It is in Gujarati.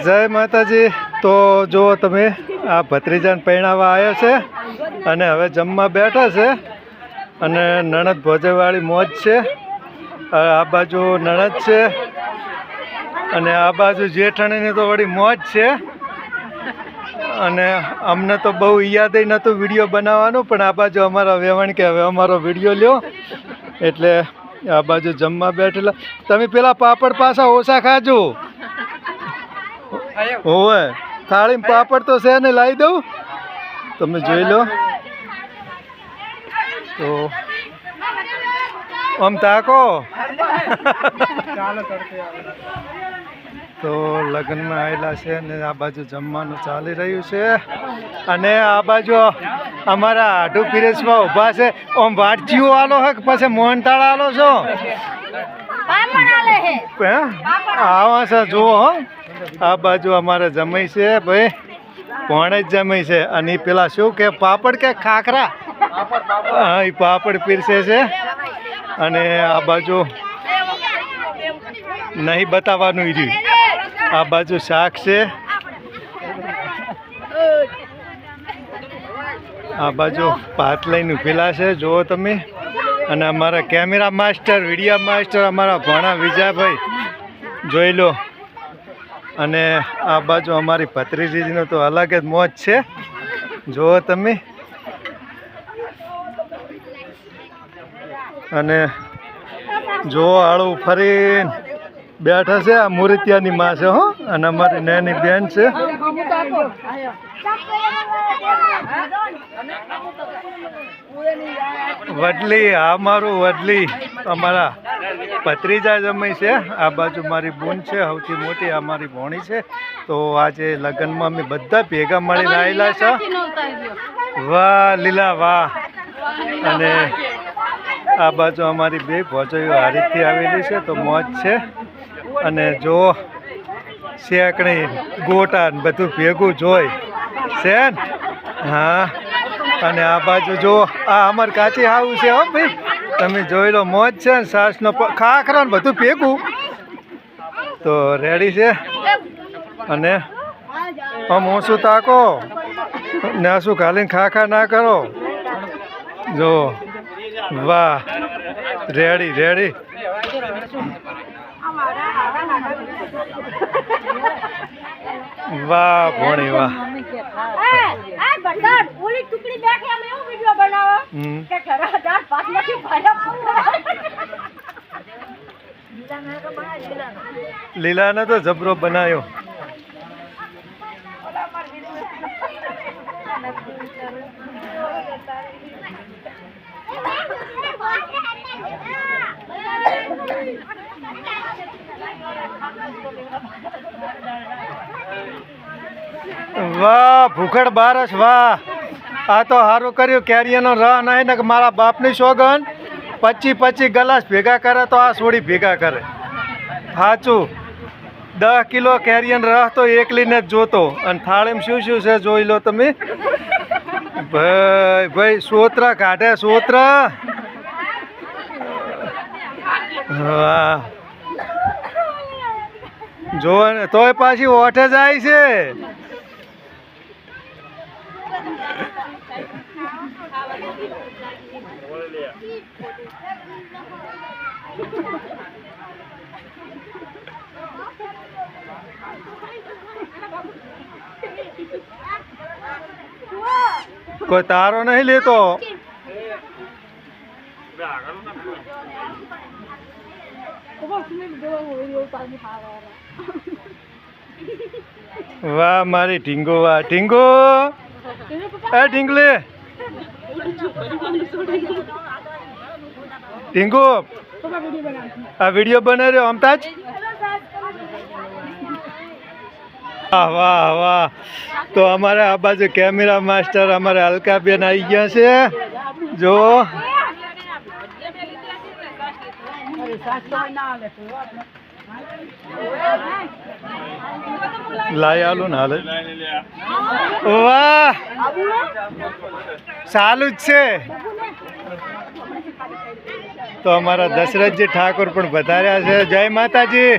જય માતાજી। તો જો તમે આ ભત્રીજાને પરણાવવા આવ્યા છે અને હવે જમવા બેઠા છે અને નણદ ભોજેવાળી મોજ છે। આ બાજુ નણદ છે અને આ બાજુ જેઠાણીની તો વળી મોજ છે। અને અમને તો બહુ યાદ નહોતું વિડીયો બનાવવાનું, પણ આ બાજુ અમારા વેવાણ કે હવે અમારો વિડીયો લ્યો, એટલે આ બાજુ જમવા બેઠેલા। તમે પેલા પાપડ પાછા ઓછા ખાજો। હોવે થાળીમાં પાપડ તો છે ને, લાવી દઉં, તમે જોઈ લો। તો આમ તાકો તો લગ્નમાં આવેલા છે ને આ બાજુ જમવાનું ચાલી રહ્યું છે। અને આ બાજુ અમારા આઢુ પીરેશમાં ઊભા છે। આમ વાટજીઓ આલો હે કે પછી મોહનતાળ આલો છો? આવા છે જુઓ હો। આ બાજુ અમારે જમાઈ છે ભાઈ, ભણે જ જમાઈ છે। અને પેલા શું કે પાપડ કે ખાખરા, હા એ પાપડ પીરસે છે। અને આ બાજુ નહીં બતાવવાનું રહ્યું, આ બાજુ શાક છે, આ બાજુ ભાત લઈને ઉભેલા છે જુઓ તમે। અને અમારા કેમેરા માસ્ટર, વિડીયો માસ્ટર અમારા ભણા વિજયભાઈ જોઈ લો। અને આ બાજુ અમારી ભત્રીજીનો તો અલગ જ મોજ છે જુઓ તમે। અને જો આળું ફરીને બેઠા છે। આ મૂર્તિયાની માં છે હો, અને અમારી નાની બેન છે। વડલી, આ મારું વડલી અમારા ભત્રીજા જમાઈ છે। આ બાજુ મારી બૂન છે સૌથી મોટી, આ મારી ભોણી છે। તો આજે લગ્નમાં અમે બધા ભેગા મળીને આવેલા છે। વાહ લીલા વાહ। અને આ બાજુ અમારી બે ભોજોઈઓ હારીથી આવેલી છે, તો મોજ છે। અને જો શેકણી ગોટા બધું ભેગું જોઈ છે ને, હા। અને આ બાજુ જો આ અમાર કાચી હાવું છે હો ભાઈ, તમે જોઈ લો, મોજ છે ને, સાસનો ખાખરા ને બધું ભેગું તો રેડી છે। અને આમ ઓછું તાકો ને શું ખાલીને ખાખા ના કરો, જો વાહ રેડી રેડી। વાહ ભોણી વાહ। લીલાને તો જબરો બનાવ્યો। વાહ ભૂખડ બારસ વાહ। આ તો સારું કર્યું, કેરીનો રહ નહીં ને મારા બાપની સોગન 25 ગ્લાસ ભેગા કરે તો આ સોડી ભેગા કરે સાચું। 10 કિલો કેરીયન રહ તો એકલીને જ જોતો। અને થાળીમાં શું શું છે જોઈ લો તમે ભાઈ। ભાઈ સોતરા કાઢે, સોતરા વાહ જો ને, તોય પાછી ઓઠે જાય છે। કોઈ તારો નહીં લેતો। વાહ મારી ઢીંગો, વાહ ઢીંગો, એ ઢીંગલે ઢીંગો આ વિડીયો બનાવ્યો અમતા જ। વાહ વાહ વાહ। તો અમારે આ બાજુ કેમેરા માસ્ટર અમારે અલકાબેન આવી ગયા છે જો। લાઈ આલું ને હાલે, વાહ ચાલુ જ છે। તો અમારા દશરથજી ઠાકોર પણ વધાર્યા છે। જય માતાજી।